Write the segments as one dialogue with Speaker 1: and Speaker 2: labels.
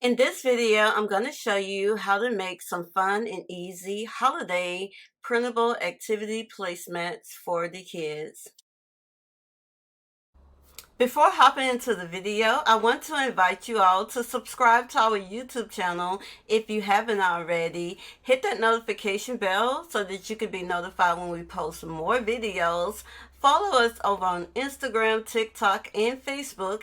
Speaker 1: In this video, I'm going to show you how to make some fun and easy holiday printable activity placemats for the kids. Before hopping into the video, I want to invite you all to subscribe to our YouTube channel if you haven't already. Hit that notification bell so that you can be notified when we post more videos. Follow us over on Instagram, TikTok, and Facebook.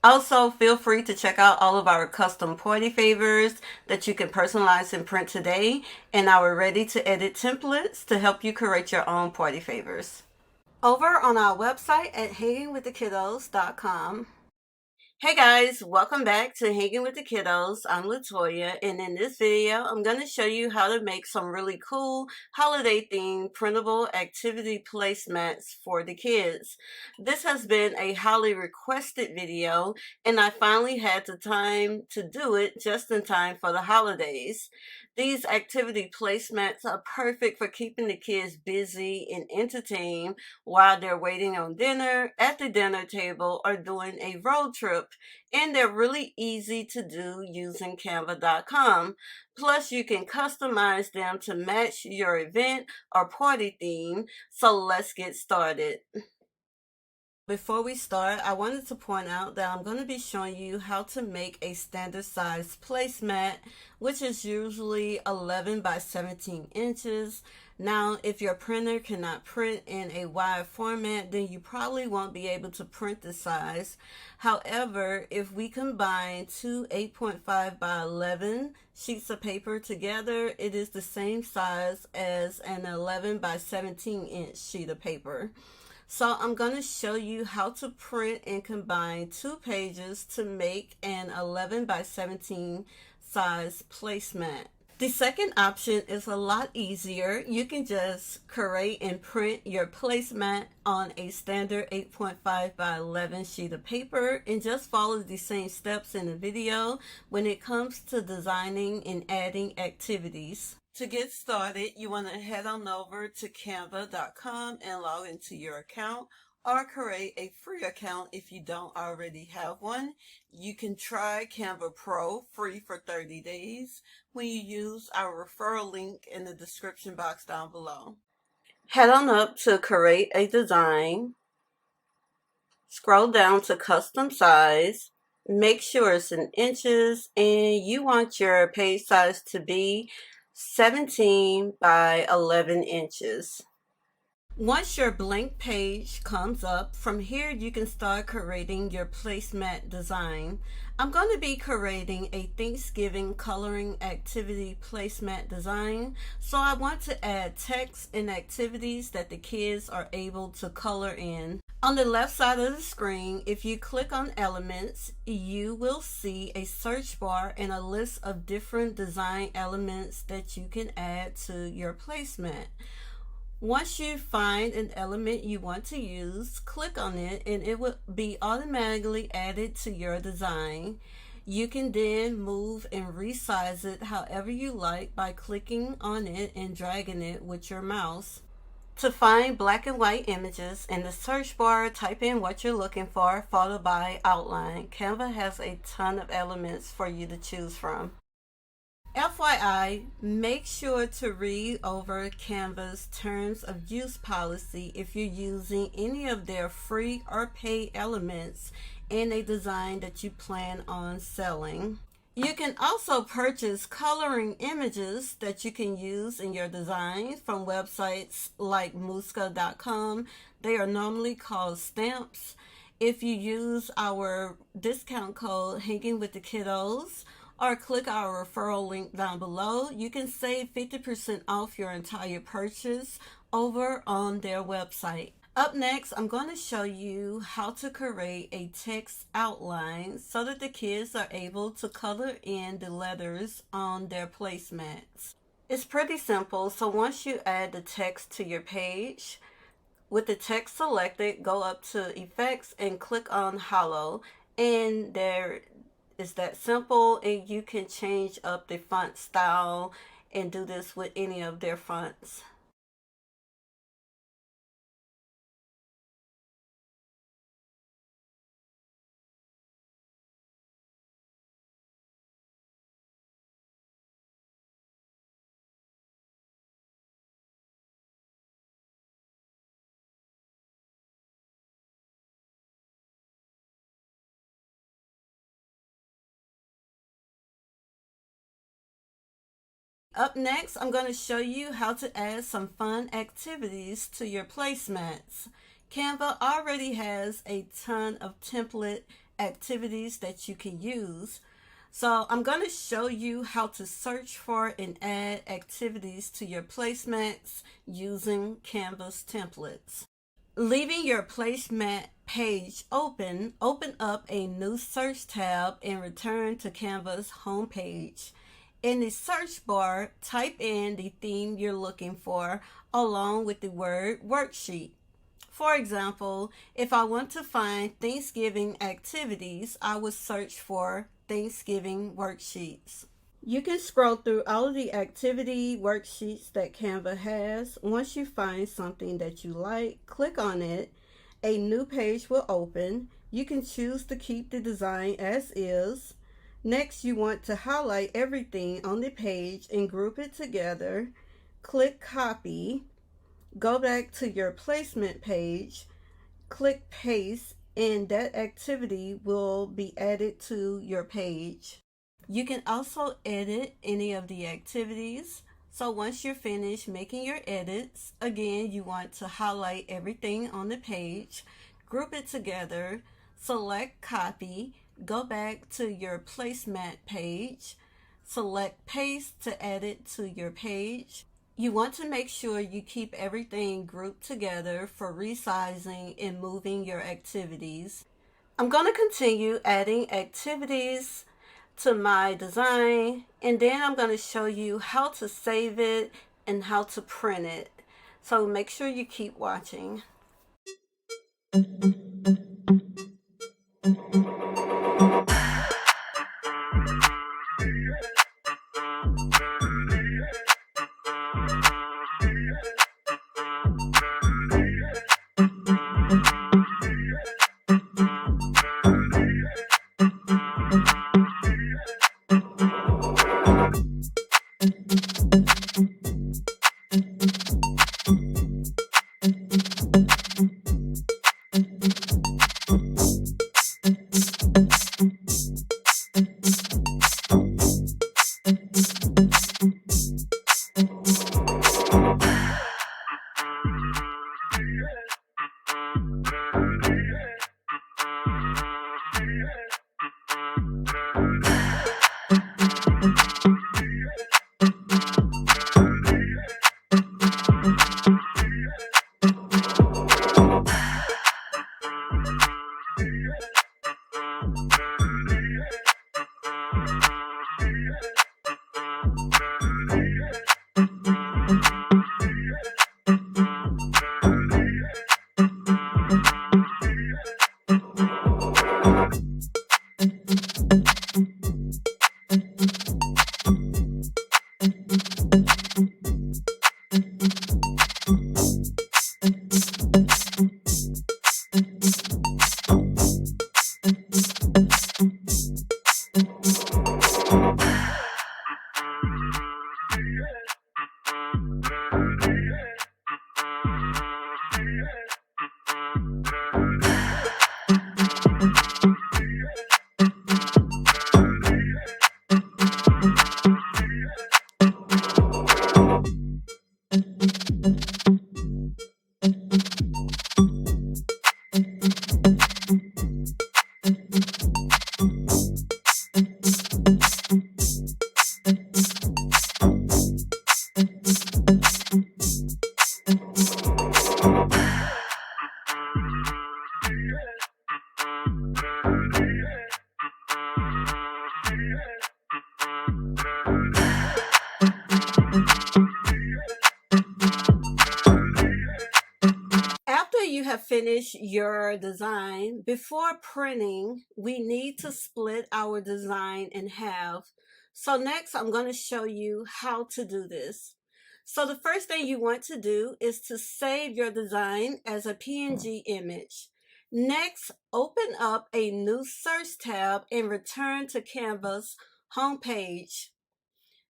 Speaker 1: Also, feel free to check out all of our custom party favors that you can personalize and print today, and our ready-to-edit templates to help you create your own party favors. Over on our website at hangingwiththekiddos.com. Hey guys, welcome back to Hanging with the Kiddos. I'm Latoya, and in this video, I'm going to show you how to make some really cool holiday-themed printable activity placemats for the kids. This has been a highly requested video, and I finally had the time to do it just in time for the holidays. These activity placemats are perfect for keeping the kids busy and entertained while they're waiting on dinner, at the dinner table, or doing a road trip. And they're really easy to do using Canva.com. Plus, you can customize them to match your event or party theme. So let's get started. Before we start, I wanted to point out that I'm going to be showing you how to make a standard size placemat, which is usually 11 by 17 inches. Now, if your printer cannot print in a wide format, then you probably won't be able to print the size. However, if we combine two 8.5 by 11 sheets of paper together, it is the same size as an 11 by 17 inch sheet of paper. So I'm going to show you how to print and combine two pages to make an 11 by 17 size placemat. The second option is a lot easier. You can just create and print your placemat on a standard 8.5 by 11 sheet of paper and just follow the same steps in the video when it comes to designing and adding activities. To get started, you want to head on over to canva.com and log into your account, or create a free account if you don't already have one. You can try Canva Pro free for 30 days when you use our referral link in the description box down below. Head on up to create a design, scroll down to custom size, make sure it's in inches, and you want your page size to be 17 by 11 inches. Once your blank page comes up, from here you can start creating your placemat design. I'm going to be creating a Thanksgiving coloring activity placemat design, so I want to add text and activities that the kids are able to color in. On the left side of the screen, if you click on elements, you will see a search bar and a list of different design elements that you can add to your placemat. Once you find an element you want to use, click on it and it will be automatically added to your design. You can then move and resize it however you like by clicking on it and dragging it with your mouse. To find black and white images in the search bar, type in what you're looking for, followed by outline. Canva has a ton of elements for you to choose from. FYI, make sure to read over Canva's terms of use policy if you're using any of their free or paid elements in a design that you plan on selling. You can also purchase coloring images that you can use in your designs from websites like MOCKUPS.com. They are normally called stamps. If you use our discount code Hanging with the Kiddos, or click our referral link down below, you can save 50% off your entire purchase over on their website. Up next, I'm going to show you how to create a text outline so that the kids are able to color in the letters on their placemats. It's pretty simple, so once you add the text to your page, with the text selected, go up to Effects and click on Hollow, and there is that simple, and you can change up the font style and do this with any of their fonts. Up next, I'm going to show you how to add some fun activities to your placemats. Canva already has a ton of template activities that you can use. So I'm going to show you how to search for and add activities to your placemats using Canva's templates. Leaving your placemat page open up a new search tab and return to Canva's homepage. In the search bar, type in the theme you're looking for along with the word worksheet. For example, if I want to find Thanksgiving activities, I would search for Thanksgiving worksheets. You can scroll through all of the activity worksheets that Canva has. Once you find something that you like, click on it. A new page will open. You can choose to keep the design as is. Next, you want to highlight everything on the page and group it together. Click Copy. Go back to your placement page. Click Paste, and that activity will be added to your page. You can also edit any of the activities. So once you're finished making your edits, again, you want to highlight everything on the page, group it together, select copy, go back to your placemat page, select paste to add it to your page. You want to make sure you keep everything grouped together for resizing and moving your activities. I'm going to continue adding activities to my design, and then I'm going to show you how to save it and how to print it. So make sure you keep watching. After you have finished your design, before printing, we need to split our design in half. So next, I'm going to show you how to do this. So the first thing you want to do is to save your design as a PNG image. Next, open up a new search tab and return to Canva's homepage.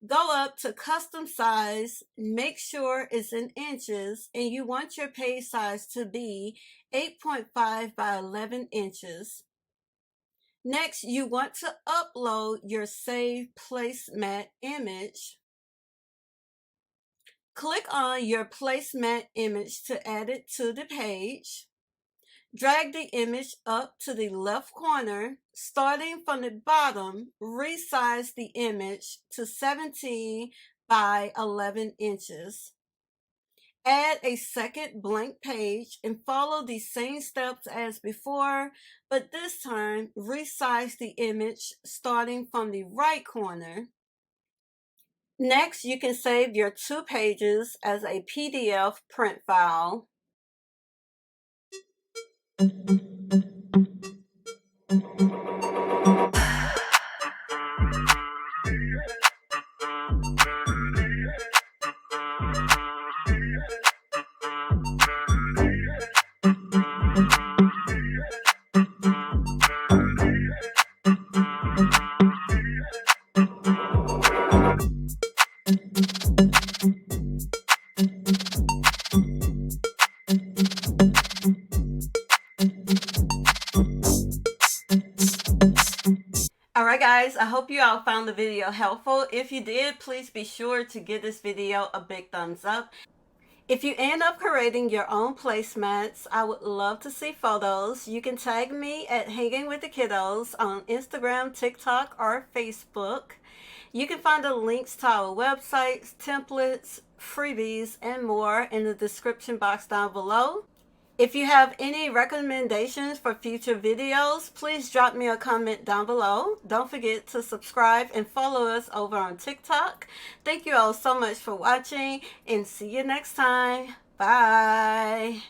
Speaker 1: Go up to custom size, make sure it's in inches, and you want your page size to be 8.5 by 11 inches. Next, you want to upload your saved placemat image. Click on your placemat image to add it to the page. Drag the image up to the left corner. Starting from the bottom, resize the image to 17 by 11 inches. Add a second blank page and follow the same steps as before, but this time resize the image starting from the right corner. Next, you can save your 2 pages as a PDF print file. Alright guys, I hope you all found the video helpful. If you did, please be sure to give this video a big thumbs up. If you end up creating your own placemats, I would love to see photos. You can tag me at Hanging with the Kiddos on Instagram, TikTok, or Facebook. You can find the links to our websites, templates, freebies, and more in the description box down below. If you have any recommendations for future videos, please drop me a comment down below. Don't forget to subscribe and follow us over on TikTok. Thank you all so much for watching and see you next time. Bye.